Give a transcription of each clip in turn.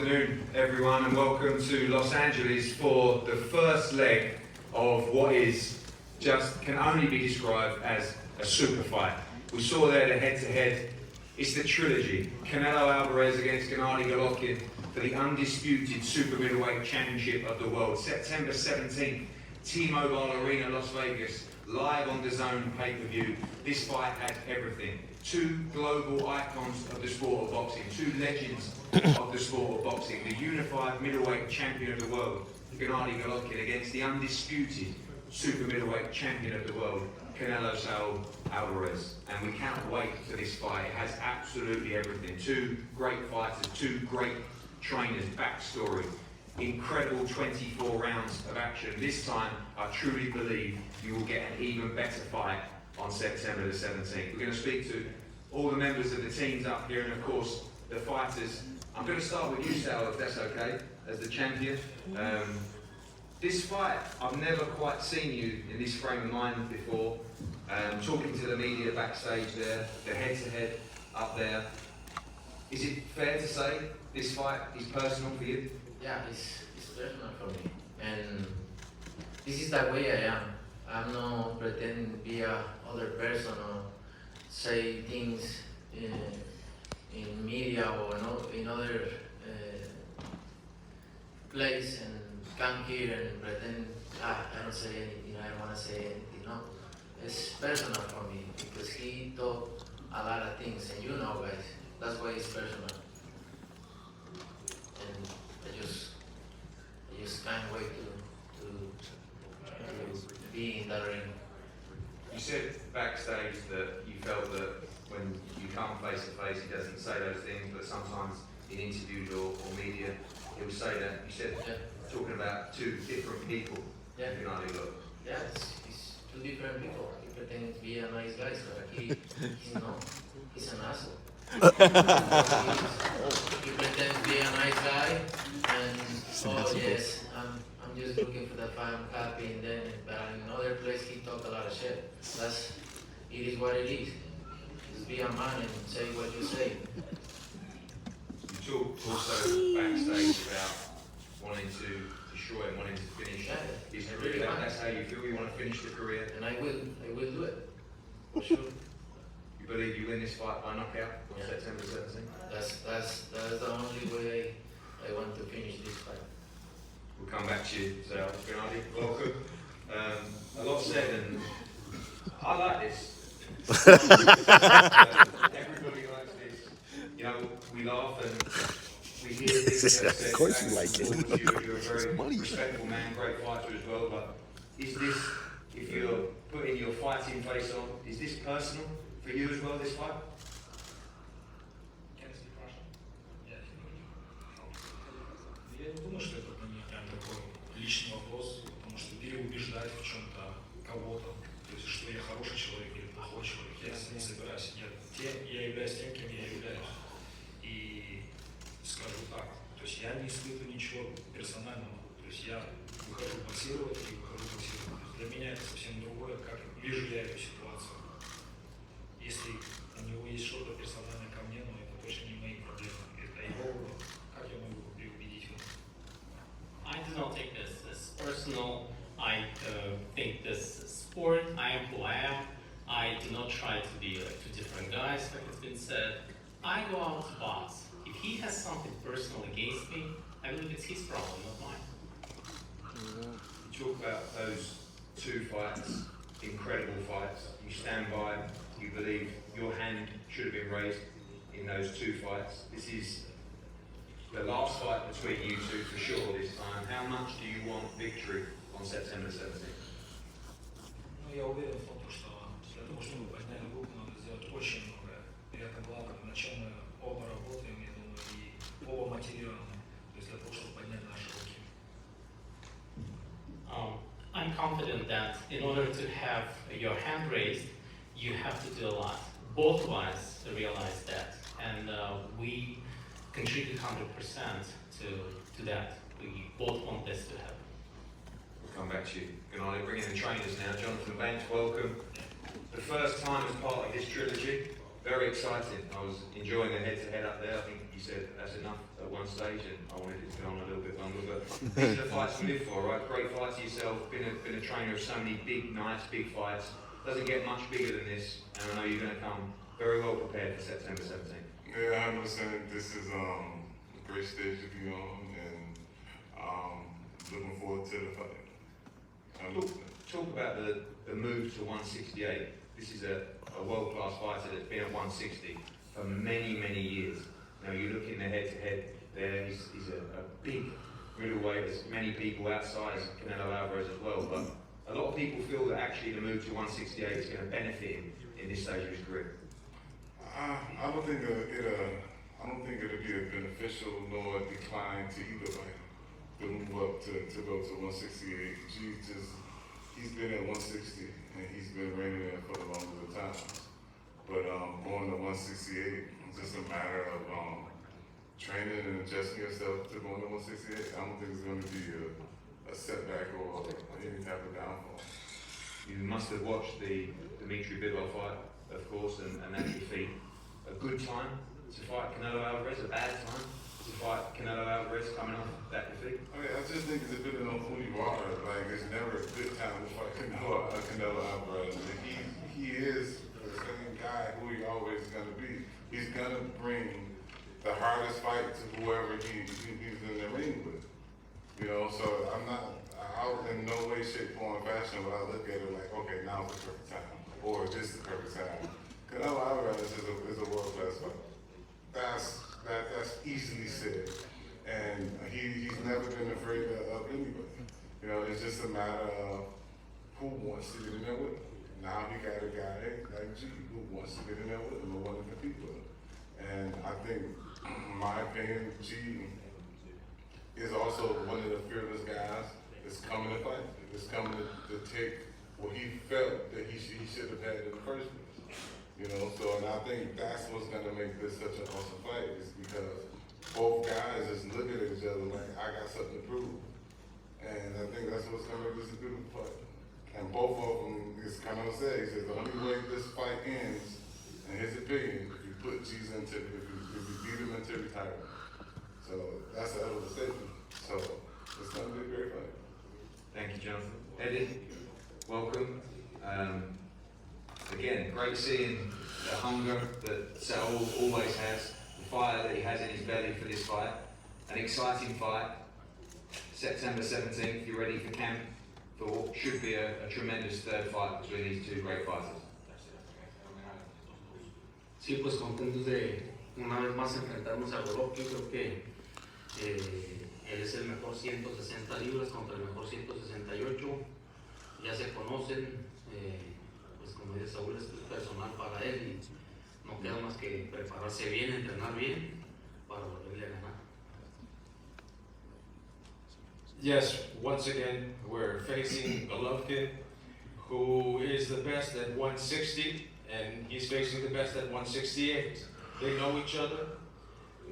afternoon, everyone, and welcome to Los Angeles for the first leg of what can only be described as a super fight. We saw there the head-to-head. It's the trilogy. Canelo Alvarez against Gennady Golovkin for the undisputed super middleweight championship of the world. September 17th, T-Mobile Arena, Las Vegas, live on the DAZN pay-per-view. This fight had everything. Two global icons of the sport of boxing, two legends of the sport of boxing, the unified middleweight champion of the world, Gennady Golovkin, against the undisputed super middleweight champion of the world, Canelo Alvarez. And we can't wait for this fight. It has absolutely everything. Two great fighters, two great trainers, backstory, incredible 24 rounds of action. This time, I truly believe you will get an even better fight on September the 17th. We're going to speak to all the members of the teams up here and of course the fighters. I'm going to start with you, Sal, if that's okay, as the champion. This fight, I've never quite seen you in this frame of mind before. Talking to the media backstage there, the head-to-head up there. Is it fair to say this fight is personal for you? Yeah, it's personal for me. And this is the way I am. I'm not pretending to be a other person or say things in media or in other place and come here and pretend I don't say anything, I don't want to say anything. No, it's personal for me because he taught a lot of things, and you know, guys, that's why it's personal. And I just can't wait to be in that ring. You said backstage that you felt that when you come face to face, he doesn't say those things, but sometimes in interviews or media, he will say that. You said, talking about two different people. Yeah. If you know how they look. Yeah, it's two different people. He pretends to be a nice guy, so he's not. He's an asshole. He pretends to be a nice guy, and yes, I'm just looking for the fight, I'm happy, and then, but in another place he talk a lot of shit. It is what it is. Just be a man and say what you say. You talked also backstage about wanting to destroy and wanting to finish. Yeah, Is it really that's how you feel? You want to finish the career? And I will do it. For sure. You believe you win this fight by knockout on September 17th? That's the only way I want to finish this fight. We'll come back to you, so Gennady, welcome. A lot said, and I like this. Everybody likes this. You know, we laugh and we hear things. Of course you like it. You're a very respectful man, great fighter as well, but is this, if you're putting your fighting face on, is this personal for you as well, this fight? Я не думаю, что это для них прям такой личный вопрос, потому что переубеждать в чем-то кого-то, то есть что я хороший человек или плохой человек, я не собираюсь. Я являюсь тем, кем я являюсь. И скажу так, то есть я не испытываю ничего персонального, то есть я выхожу боксировать и выхожу боксировать. Для меня это совсем другое, как вижу я эту ситуацию. Если у него есть что-то персональное ко мне, но это точно не мои проблемы, это его выбор. Как я могу переубедить его? I do not take this as personal. I think this is sport. I am who I am. I do not try to be like two different guys, like it's been said. I go out to box. If he has something personal against me, I believe it's his problem, not mine. You talk about those two fights, incredible fights. You stand by, you believe your hand should have been raised in those two fights. This is the last fight between you two for sure this time. How much do you want victory on September 17th? Ну, я уверен в том, что для того, чтобы подняли руку, надо сделать очень многое. И это главное, над чем мы оба работаем, я думаю, и оба мотивированы. То есть для того, чтобы поднять наши руки. I'm confident that in order to have your hand raised, you have to do a lot. Both of us realize that, and we contribute 100% to that. We both want this to happen. We'll come back to you. Gennady, bring in the trainers now. Jonathan Banks, welcome. The first time as part of this trilogy, Very exciting. I was enjoying the head-to-head up there. I think you said that's enough at one stage, and I wanted it to go on a little bit longer. But these are the fights we live for, right? Great fights yourself. Been a trainer of so many big, nice, big fights. Doesn't get much bigger than this, and I know you're going to come very well prepared for September 17th. Yeah, 100%. This is a great stage to be on, and looking forward to the fight. Talk about the move to 168. This is a world-class fighter that's been at 160 for many, many years. Now you look in the head-to-head there, he's a big middleweight. There's many people outside Canelo Alvarez as well, but a lot of people feel that actually the move to 168 is going to benefit him in this stage of his career. I don't think it'll be a beneficial nor a decline to either fighter to move up to go to 168. He's been at 160 and he's been reigning there for the longest of times. But going to 168 is just a matter of training and adjusting yourself to going to 168. I don't think it's going to be a setback or any type of downfall. You must have watched the Dimitri Bivol fight, of course, and that defeat. A good time to fight Canelo Alvarez, a bad time to fight Canelo Alvarez coming off that defeat? I mean, I just think it's depending on who you are. Like, it's never a good time to fight Canelo Alvarez. He is the same guy who he always is going to be. He's going to bring the hardest fight to whoever he's in the ring with. You know, so I'm not out in no way, shape, form, fashion, but I look at it like, okay, now's the perfect time, or this is the perfect time. Canelo Alvarez is a world-class fighter. That's easily said, and he's never been afraid of anybody. You know, it's just a matter of who wants to get in there with him. Now he got a guy like G who wants to get in there with him and want to compete with him. And I think, in my opinion, G is also one of the fearless guys that's coming to fight. That's coming to take what he felt that he should have had in the first place. You know, so, and I think that's what's going to make this such an awesome fight, is because both guys just looking at each other like, I got something to prove. And I think that's what's going to make this a good fight. And both of them, as Canelo said, he said the only way this fight ends, in his opinion, if you put G's into, if you beat him into retirement. So that's a hell of a statement. So it's going to be a great fight. Thank you, Jonathan. Eddie, welcome. Again, great seeing the hunger that Saul always has, the fire that he has in his belly for this fight. An exciting fight. September 17th, you're ready for Cam for what should be a tremendous third fight between these two great fighters. Sí, pues contentos de una vez más enfrentarnos a Whitlock. Yo creo que él es el mejor 160 libras contra el mejor 168. Ya se conocen. Pues como dice Saúl, es personal para él y no queda más que prepararse bien, entrenar bien para volverle a ganar. Yes, once again, we're facing Golovkin, who is the best at 160, and he's facing the best at 168. They know each other.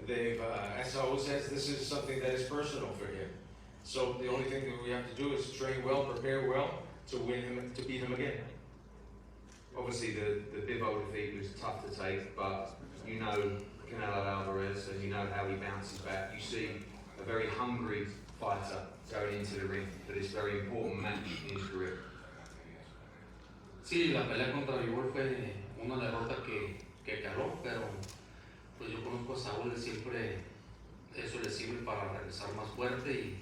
They've, as Saúl says, this is something that is personal for him. So the only thing that we have to do is train well, prepare well to win him, to beat him again. Obviously, the Bivol defeat was tough to take, but you know Canelo Alvarez and you know how he bounces back. You see a very hungry fighter going into the ring for this very important match in his career. Sí, la pelea contra Bivol fue una derrota que caló, pero pues yo conozco a Saúl, siempre eso le sirve para regresar más fuerte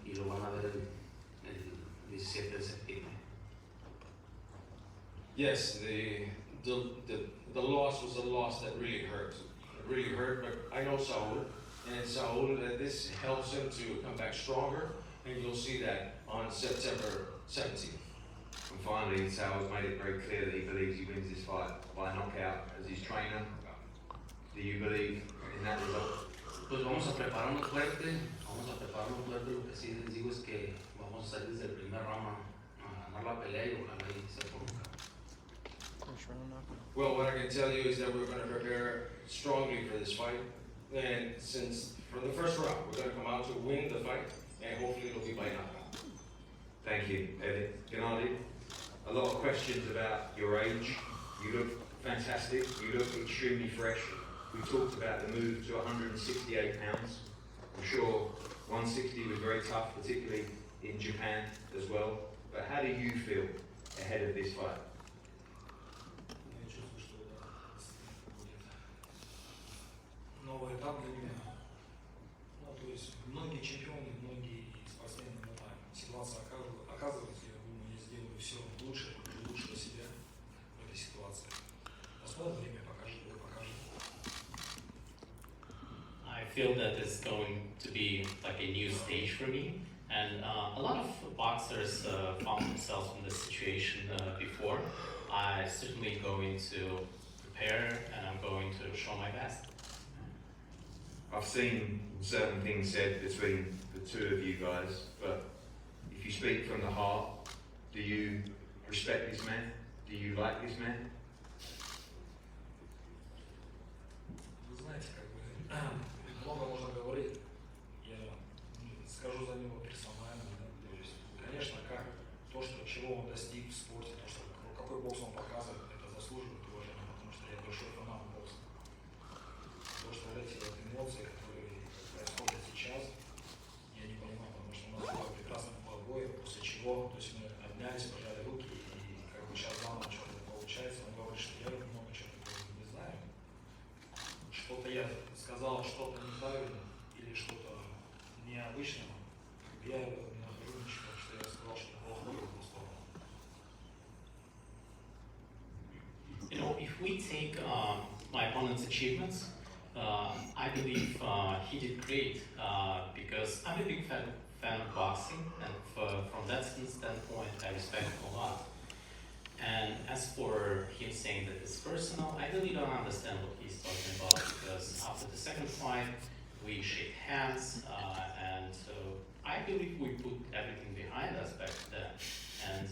y lo van a ver el 17 de septiembre. Yes, the loss was a loss that really hurt. It really hurt, but I know Saúl, and Saúl, this helps him to come back stronger, and you'll see that on September 17th. And finally, Saúl's made it very clear that he believes he wins this fight by knockout as his trainer. Do you believe in that result? Pues vamos a prepararnos fuerte, lo que sí les digo es que vamos a salir desde el primer round a ganar la pelea y ojalá y se ponga. Well, what I can tell you is that we're going to prepare strongly for this fight, and since from the first round, we're going to come out to win the fight, and hopefully it'll be by knockout. Thank you, Eddie. Gennady, a lot of questions about your age. You look fantastic. You look extremely fresh. We talked about the move to 168 pounds. I'm sure 160 was very tough, particularly in Japan as well. But how do you feel ahead of this fight? Я чувствую, что да, будет новый этап для меня. Ну, то есть многие чемпионы, многие спортсмены, ну, там, ситуация оказывается, я думаю, я сделаю все лучше, лучше себя в этой ситуации. Посмотрим, время покажет, бой покажет. I feel that it's going to be like a new stage for me, and a lot of boxers found themselves in this situation before. I'm certainly going to prepare, and I'm going to show my best. I've seen certain things said between the two of you guys, but if you speak from the heart, do you respect this man? Do you like this man? Вы знаете, как бы, много можно говорить. Я скажу за него персонально. Да? То есть, конечно, как то, что, чего он достиг в спорте, то, что, какой бокс он показывает, это заслуживает уважения, потому что я большой фанат бокса. То, что вот эти вот эмоции, которые происходят сейчас, я не понимаю, потому что у нас было прекрасное бой, после чего, то есть мы обнялись, пожали руки, и как бы сейчас заново что-то получается, он говорит, что я много чего не знаю. Что-то я сказал, что-то неправильно или что-то необычного, я в этом не нахожу ничего, что я сказал, что плохое в эту сторону. You know, if we take my opponent's achievements, I believe he did great because I'm a big fan of boxing, and from that standpoint, I respect him a lot. And as for him saying that it's personal, I really don't understand what he's talking about because after the second fight, we shake hands, and I believe we put everything behind us back then. And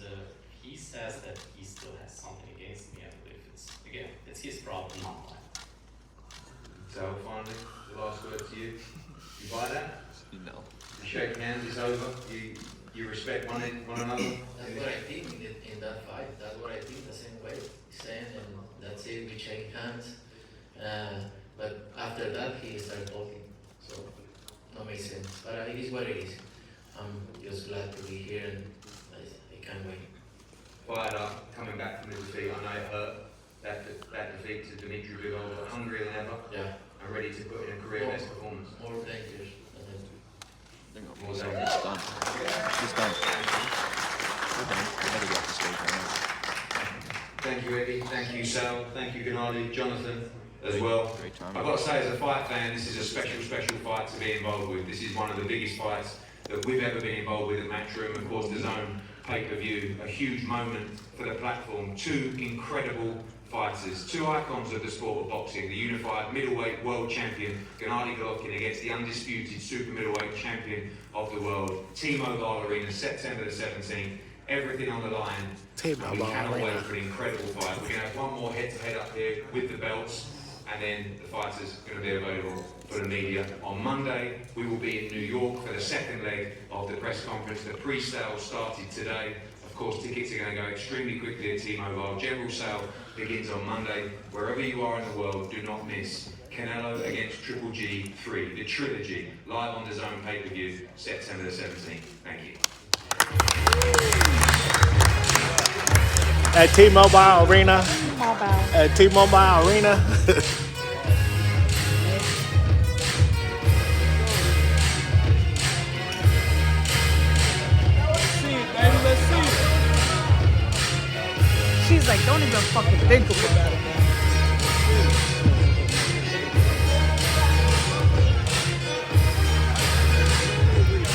he says that he still has something against me. I believe it's his problem, not mine. So finally, the last word to you. You buy that? No. You shake hands, it's over. You respect one another. That's what I think in that fight. That's what I think the same way. Same, and that's it. We shake hands. But after that, he started talking. So, no makes sense. But it is what it is. I'm just glad to be here, and I can't wait. Fired up, coming back from the defeat. I know it hurt. That defeat to Dimitri Bivol, but hungrier than ever. Yeah. And ready to put in a career best performance. More dangerous. More He's dangerous. done. He's done. We're done. We better get off the stage right now. Thank you, Eddie. Thank you, Sal. Thank you, Gennady, Jonathan, as well. Great time. I've got to say, as a fight fan, this is a special fight to be involved with. This is one of the biggest fights that we've ever been involved with at Matchroom. Of course, the Zone pay-per-view, a huge moment for the platform. Two incredible fighters, two icons of the sport of boxing, the unified middleweight world champion Gennady Golovkin against the undisputed super middleweight champion of the world, T-Mobile Arena, September the 17th. Everything on the line. T-Mobile We cannot Arena. wait for an incredible fight. We're going to have one more head-to-head up here with the belts, and then the fighters are going to be available for the media. On Monday, we will be in New York for the second leg of the press conference. The pre-sale started today. Of course, tickets are going to go extremely quickly at T-Mobile. General sale begins on Monday. Wherever you are in the world, do not miss Canelo against Triple G 3, the trilogy, live on the Zone pay-per-view, September the 17th. Thank you. At T-Mobile Arena. At T-Mobile Arena. She's like, don't even fucking think about it, man.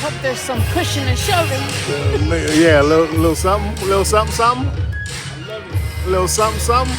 Hope there's some cushion and shoving. Yeah, a little something, something. A little something, something.